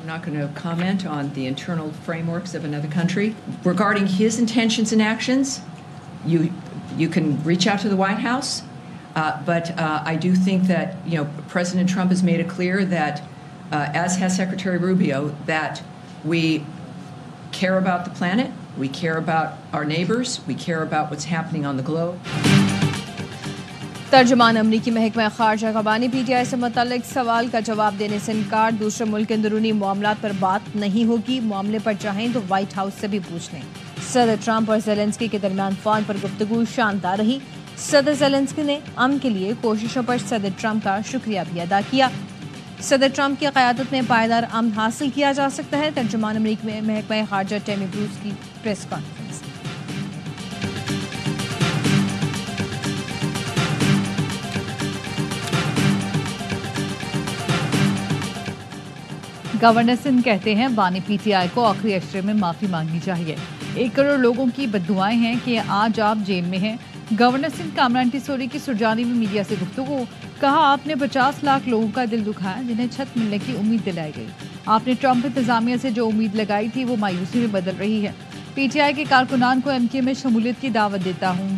not going to comment on the internal frameworks of another country. Regarding his intentions and actions, you can reach out to the White House, but I do think that President Trump has made it clear that, as has Secretary Rubio, that we care about the planet, we care about our neighbors, we care about what's happening on the globe. ترجمان امریکی محکمہ خارجہ کا بانی پی T آئی سے متعلق سوال کا جواب دینے سے انکار. دوسرے ملک کے اندرونی معاملات پر بات نہیں ہوگی. معاملے پر چاہیں تو وائٹ ہاؤس سے بھی پوچھ لیں. صدر ٹرمپ اور زیلنسکی کے درمیان فون پر گفتگو شاندار رہی. صدر زیلنسکی نے امن کے لیے کوششوں پر صدر ٹرمپ کا شکریہ بھی ادا کیا. صدر ٹرمپ کی قیادت میں پائیدار امن حاصل کیا جا سکتا ہے. ترجمان امریکی میں محکمہ خارجہ ٹیمی بروس کی پریس کانفرنس. گورنر سندھ کہتے ہیں بانی پی ٹی آئی کو آخری اشرے میں معافی مانگنی چاہیے. 1 کروڑ لوگوں کی بددعائیں ہیں کہ آج آپ جیل میں ہیں. گورنر سندھ کامران ٹیسوری کی سرجانی میں میڈیا سے گفتگو. کہا آپ نے 50 لاکھ لوگوں کا دل دکھایا جنہیں چھت ملنے کی امید دلائی گئی. آپ نے ٹرمپ انتظامیہ سے جو امید لگائی تھی وہ مایوسی میں بدل رہی ہے. پی ٹی آئی کے کارکنان کو ایم کیو میں شمولیت کی دعوت دیتا ہوں.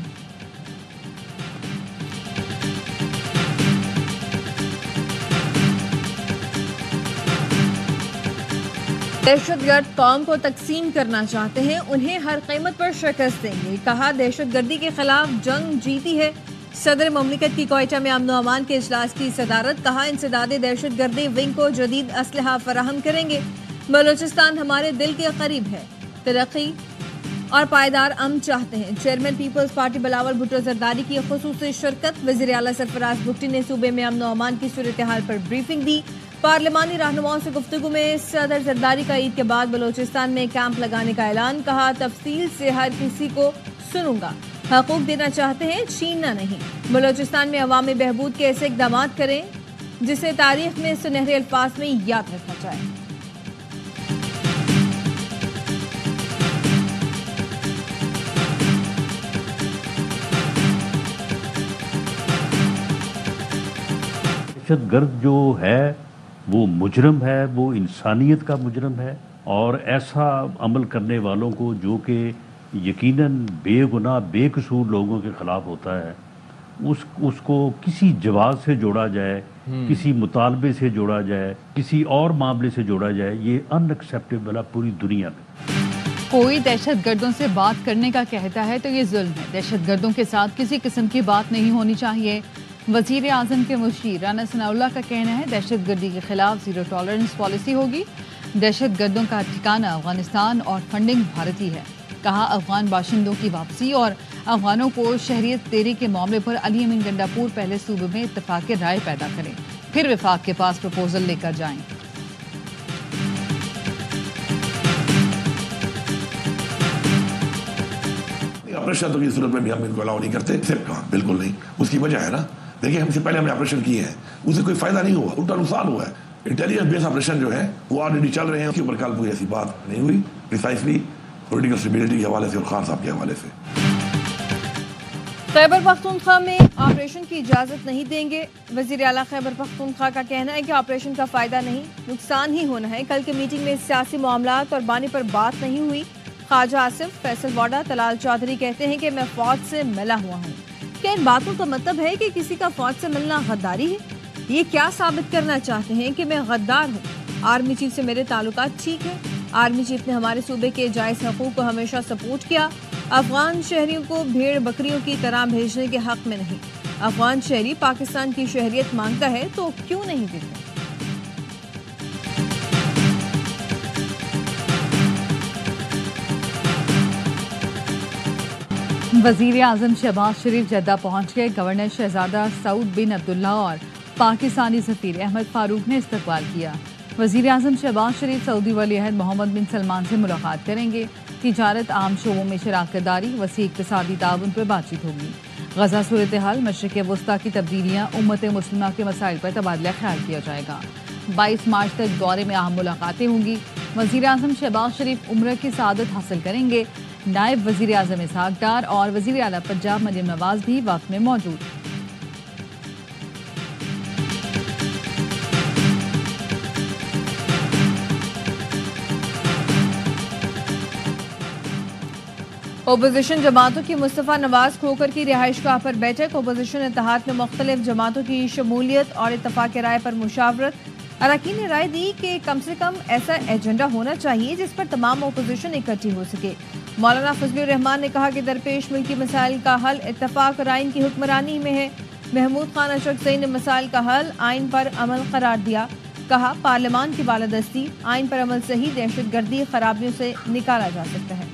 دہشت گرد قوم کو تقسیم کرنا چاہتے ہیں, انہیں ہر قیمت پر شکست دیں گے. کہا دہشت گردی کے خلاف جنگ جیتی ہے. صدر مملکت کی کوئٹہ میں امن و امان کے اجلاس کی صدارت. کہا انسداد دہشت گردی ونگ کو جدید اسلحہ فراہم کریں گے. بلوچستان ہمارے دل کے قریب ہے. ترقی اور پائیدار امن چاہتے ہیں. چیئرمین پیپلز پارٹی بلاول بھٹو زرداری کی خصوصی شرکت. وزیر اعلیٰ سرفراز بگٹی نے صوبے میں امن و امان کی صورتحال پر بریفنگ دی. پارلیمانی رہنماؤں سے گفتگو میں صدر زرداری کا عید کے بعد بلوچستان میں کیمپ لگانے کا اعلان. کہا تفصیل سے ہر کسی کو سنوں گا. حقوق دینا چاہتے ہیں, چھیننا نہیں. بلوچستان میں عوامی بہبود کے ایسے اقدامات کریں جسے تاریخ میں سنہرے الفاظ میں یاد رکھا جائے. دہشت گرد جو ہے وہ مجرم ہے, وہ انسانیت کا مجرم ہے, اور ایسا عمل کرنے والوں کو جو کہ یقیناً بے گناہ بے قصور لوگوں کے خلاف ہوتا ہے, اس کو کسی جواز سے جوڑا جائے, کسی مطالبے سے جوڑا جائے, کسی اور معاملے سے جوڑا جائے, یہ ان ایکسیپٹیبل ہے پوری دنیا میں. کوئی دہشت گردوں سے بات کرنے کا کہتا ہے تو یہ ظلم ہے. دہشت گردوں کے ساتھ کسی قسم کی بات نہیں ہونی چاہیے. وزیر اعظم کے مشیر رانا ثناء اللہ کا کہنا ہے دہشت گردی کے خلاف زیرو ٹالرنس پالیسی ہوگی. دہشت گردوں کا ٹھکانہ افغانستان اور فنڈنگ بھارتی ہے. کہا افغان باشندوں کی واپسی اور افغانوں کو شہریت دینے کے معاملے پر علی امین گنڈاپور پہلے صوبے میں اتفاق رائے پیدا کریں, پھر وفاق کے پاس پروپوزل لے کر جائیں. آپریشن تو کی صورت میں بھی ہم ان کو الاؤ نہیں کرتے. صرف کہاں بالکل نہیں. اس کی وجہ ہے نا, دیکھیے ہم سے پہلے ہم نے آپریشن کیے ہیں, اس سے کوئی فائدہ نہیں ہوا, الٹا نقصان ہوا ہے. انٹیلیجنس بیس آپریشن جو ہے وہ آلریڈی چل رہے ہیں, اس کے اوپر کل کوئی ایسی بات نہیں ہوئی پریسائسلی پولیٹیکل اسٹیبلٹی کے حوالے سے اور خان صاحب کے حوالے سے. خیبر پختونخوا میں آپریشن کی اجازت نہیں دیں گے. وزیر اعلیٰ خیبر پختونخوا کا کہنا ہے کہ آپریشن کا فائدہ نہیں, نقصان ہی ہونا ہے. کل کی میٹنگ میں سیاسی معاملات اور بانی پر بات نہیں ہوئی. خواجہ آصف, فیصل واڈا, طلال چودھری کہتے ہیں کہ میں فوج سے ملا ہوا ہوں. کیا ان باتوں کا مطلب ہے کہ کسی کا فوج سے ملنا غداری ہے؟ یہ کیا ثابت کرنا چاہتے ہیں کہ میں غدار ہوں؟ آرمی چیف سے میرے تعلقات ٹھیک ہیں. آرمی چیف نے ہمارے صوبے کے جائز حقوق کو ہمیشہ سپورٹ کیا. افغان شہریوں کو بھیڑ بکریوں کی طرح بھیجنے کے حق میں نہیں. افغان شہری پاکستان کی شہریت مانگتا ہے تو کیوں نہیں دیتے؟ وزیر اعظم شہباز شریف جدہ پہنچ گئے. گورنر شہزادہ سعود بن عبداللہ اور پاکستانی سفیر احمد فاروق نے استقبال کیا. وزیر اعظم شہباز شریف سعودی ولی عہد محمد بن سلمان سے ملاقات کریں گے. تجارت, عام شعبوں میں شراکت داری, وسیع اقتصادی تعاون پر بات چیت ہوگی. غزہ صورتحال, مشرق وسطیٰ کی تبدیلیاں, امت مسلمہ کے مسائل پر تبادلہ خیال کیا جائے گا. 22 مارچ تک دورے میں اہم ملاقاتیں ہوں گی. وزیر اعظم شہباز شریف عمرہ کی سعادت حاصل کریں گے. نائب وزیر اعظم اسحاق ڈار اور وزیر اعلیٰ پنجاب مریم نواز بھی وقت میں موجود. اپوزیشن جماعتوں کی مصطفیٰ نواز کھوکر کی رہائش گاہ پر بیٹھک. اپوزیشن اتحاد میں مختلف جماعتوں کی شمولیت اور اتفاق رائے پر مشاورت. اراکین نے رائے دی کہ کم سے کم ایسا ایجنڈا ہونا چاہیے جس پر تمام اپوزیشن اکٹھی ہو سکے. مولانا فضل الرحمان نے کہا کہ درپیش ملکی مسائل کا حل اتفاق اور آئین کی حکمرانی میں ہے. محمود خان اشرف نے مسائل کا حل آئین پر عمل قرار دیا. کہا پارلیمان کی بالادستی آئین پر عمل سے ہی دہشت گردی خرابیوں سے نکالا جا سکتا ہے.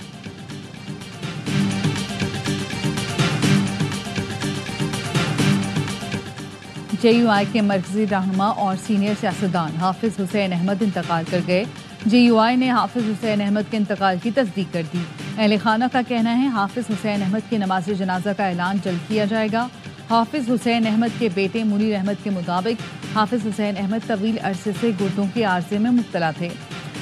جے یو آئی کے مرکزی رہنما اور سینئر سیاستدان حافظ حسین احمد انتقال کر گئے. جے یو آئی نے حافظ حسین احمد کے انتقال کی تصدیق کر دی. اہل خانہ کا کہنا ہے حافظ حسین احمد کی نماز جنازہ کا اعلان جلد کیا جائے گا. حافظ حسین احمد کے بیٹے منیر احمد کے مطابق حافظ حسین احمد طویل عرصے سے گردوں کے عارضے میں مبتلا تھے.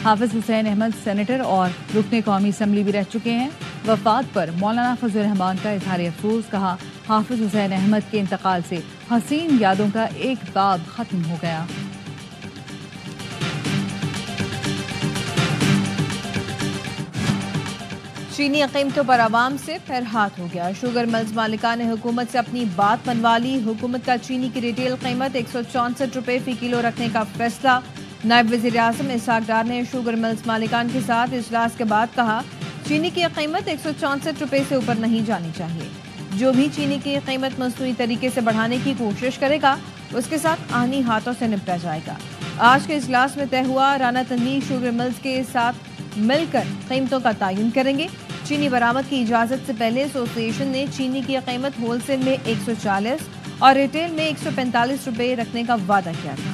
حافظ حسین احمد سینیٹر اور رکن قومی اسمبلی بھی رہ چکے ہیں. وفات پر مولانا فضل الرحمان کا اظہار افسوس. کہا حافظ حسین احمد کے انتقال سے حسین یادوں کا ایک باب ختم ہو گیا. چینی قیمتوں پر عوام سے پھر ہاتھ ہو گیا. شوگر ملز مالکان نے حکومت سے اپنی بات منوا لی. حکومت کا چینی کی ریٹیل قیمت 164 روپے فی کلو رکھنے کا فیصلہ. نائب وزیر اعظم اسحاق ڈار نے شوگر ملز مالکان کے ساتھ اجلاس کے بعد کہا چینی کی قیمت 164 روپے سے اوپر نہیں جانی چاہیے. جو بھی چینی کی قیمت مصنوعی طریقے سے بڑھانے کی کوشش کرے گا اس کے ساتھ آہنی ہاتھوں سے نپٹا جائے گا. آج کے اجلاس میں طے ہوا رانا تنویر شوگر ملز کے ساتھ مل کر قیمتوں کا تعین کریں گے. چینی برآمد کی اجازت سے پہلے ایسوسی ایشن نے چینی کی قیمت ہول سیل میں 140 اور ریٹیل میں 145 روپے رکھنے کا وعدہ کیا تھا.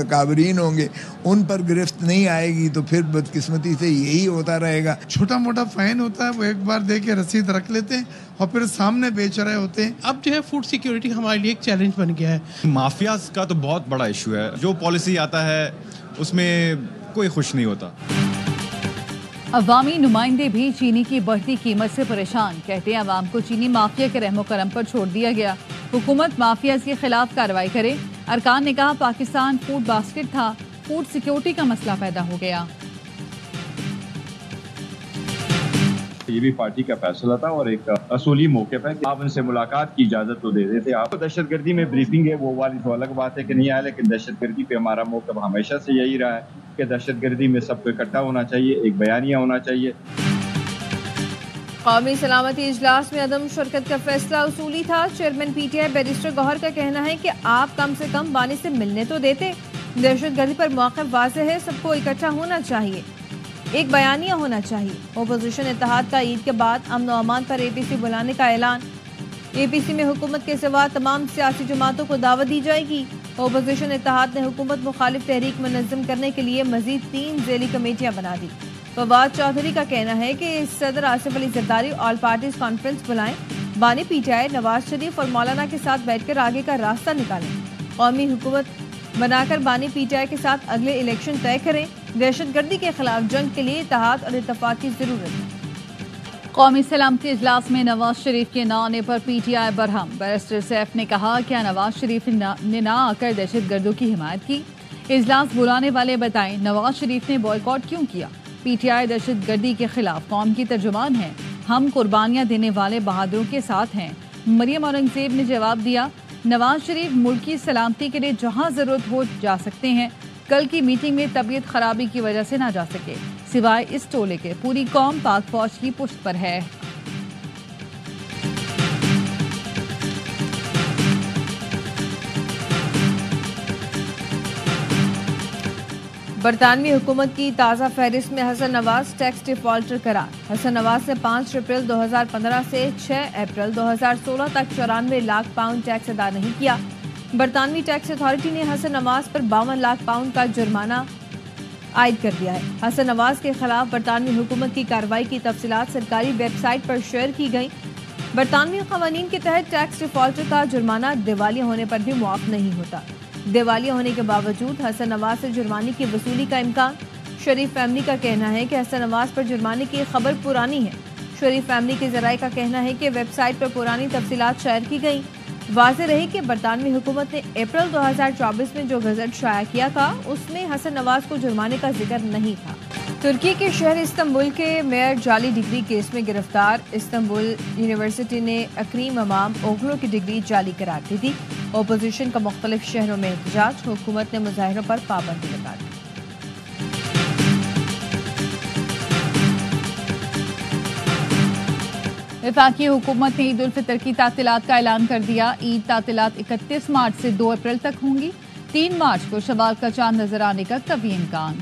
اکابرین ہوں گے ان پر گرفت نہیں آئے گی تو پھر بدقسمتی سے یہی ہوتا رہے گا. چھوٹا موٹا فائن ہوتا ہے وہ ایک بار دے کے رسید رکھ لیتے ہیں اور پھر سامنے بیچ رہے ہوتے ہیں. اب جو ہے فوڈ سیکیورٹی ہمارے لیے ایک چیلنج بن گیا ہے. مافیاز کا تو بہت بڑا ایشو ہے. جو پالیسی آتا ہے اس میں کوئی خوش نہیں ہوتا. عوامی نمائندے بھی چینی کی بڑھتی قیمت سے پریشان. کہتے ہیں عوام کو چینی مافیا کے رحم و کرم پر چھوڑ دیا گیا. حکومت مافیاز کے خلاف کارروائی کرے. ارکان نے کہا پاکستان فوڈ باسکٹ تھا, فوڈ سیکیورٹی کا مسئلہ پیدا ہو گیا. یہ بھی پارٹی کا فیصلہ تھا اور ایک اصولی موقف ہے کہ آپ ان سے ملاقات کی اجازت تو دے دیتے. آپ کو دہشت گردی میں بریفنگ ہے وہ والی تو الگ بات ہے کہ نہیں آیا, لیکن دہشت گردی پہ ہمارا موقف ہمیشہ سے یہی رہا ہے کہ دہشت گردی میں سب کو اکٹھا ہونا چاہیے, ایک بیانیہ ہونا چاہیے. قومی سلامتی اجلاس میں عدم شرکت کا فیصلہ اصولی تھا. Chairman P T I barrister Gohar کا کہنا ہے کہ آپ کم سے کم بانی سے ملنے تو دیتے. دہشت گردی پر موقف واضح ہے, سب کو اکٹھا ہونا چاہیے, ایک بیانیہ ہونا چاہیے. اپوزیشن اتحاد کا عید کے بعد امن و امان پر اے پی سی بلانے کا اعلان. اے پی سی میں حکومت کے سوا تمام سیاسی جماعتوں کو دعوت دی جائے گی. اپوزیشن اتحاد نے حکومت مخالف تحریک منظم کرنے کے لیے مزید 3 ذیلی کمیٹیاں بنا دی. فواد چودھری کا کہنا ہے کہ صدر Asif Ali Zardari all parties conference بلائیں, بانی پی ٹی آئی نواز شریف اور مولانا کے ساتھ بیٹھ کر آگے کا راستہ نکالیں. قومی حکومت بنا کر بانی پی ٹی آئی کے ساتھ اگلے الیکشن طے کریں. دہشت گردی کے خلاف جنگ کے لیے اتحاد اور اتفاق کی ضرورت ہے. قومی سلامتی اجلاس میں نواز شریف کے نہ آنے پر پی ٹی آئی برہم. بیرسٹر سیف نے کہا کیا نواز شریف نے نہ آ کر دہشت گردوں کی حمایت کی؟ اجلاس بلانے والے بتائیں نواز شریف نے بائیکاٹ کیوں کیا؟ پی ٹی آئی دہشت گردی کے خلاف قوم کی ترجمان ہے. ہم قربانیاں دینے والے بہادروں کے ساتھ ہیں. مریم اورنگزیب نے جواب دیا نواز شریف ملک کی سلامتی کے لیے جہاں ضرورت ہو جا سکتے ہیں. کل کی میٹنگ میں طبیعت خرابی کی وجہ سے نہ جا سکے. سوائے اس ٹولے کے پوری قوم پاک فوج کی پشت پر ہے. برطانوی حکومت کی تازہ فہرست میں حسن نواز ٹیکس ڈیفالٹر قرار. حسن نواز نے 5 اپریل 2015 سے 6 اپریل 2016 تک 94 لاکھ پاؤنڈ ٹیکس ادا نہیں کیا. برطانوی ٹیکس اتھارٹی نے حسن نواز پر 52 لاکھ پاؤنڈ کا جرمانہ عائد کر دیا ہے. حسن نواز کے خلاف برطانوی حکومت کی کارروائی کی تفصیلات سرکاری ویب سائٹ پر شیئر کی گئیں. برطانوی قوانین کے تحت ٹیکس ڈیفالٹر کا جرمانہ دیوالیہ ہونے پر بھی معاف نہیں ہوتا. دیوالیہ ہونے کے باوجود حسن نواز سے جرمانے کی وصولی کا امکان. شریف فیملی کا کہنا ہے کہ حسن نواز پر جرمانے کی خبر پرانی ہے. شریف فیملی کے ذرائع کا کہنا ہے کہ ویب سائٹ پر پرانی تفصیلات شیئر کی گئیں. واضح رہی کہ برطانوی حکومت نے اپریل 2024 میں جو گزٹ شائع کیا تھا اس میں حسن نواز کو جرمانے کا ذکر نہیں تھا۔ ترکی کے شہر استنبول کے میئر جعلی ڈگری کیس میں گرفتار استنبول یونیورسٹی نے اکریم امام اوغلو کی ڈگری جعلی قرار دی تھی۔ اپوزیشن کا مختلف شہروں میں احتجاج، حکومت نے مظاہروں پر پابندی لگا دی۔ وفاقی حکومت نے عید الفطر کی تعطیلات کا اعلان کر دیا۔ عید تعطیلات 31 مارچ سے 2 اپریل تک ہوں گی۔ 3 مارچ کو شوال کا چاند نظر آنے کا قوی امکان۔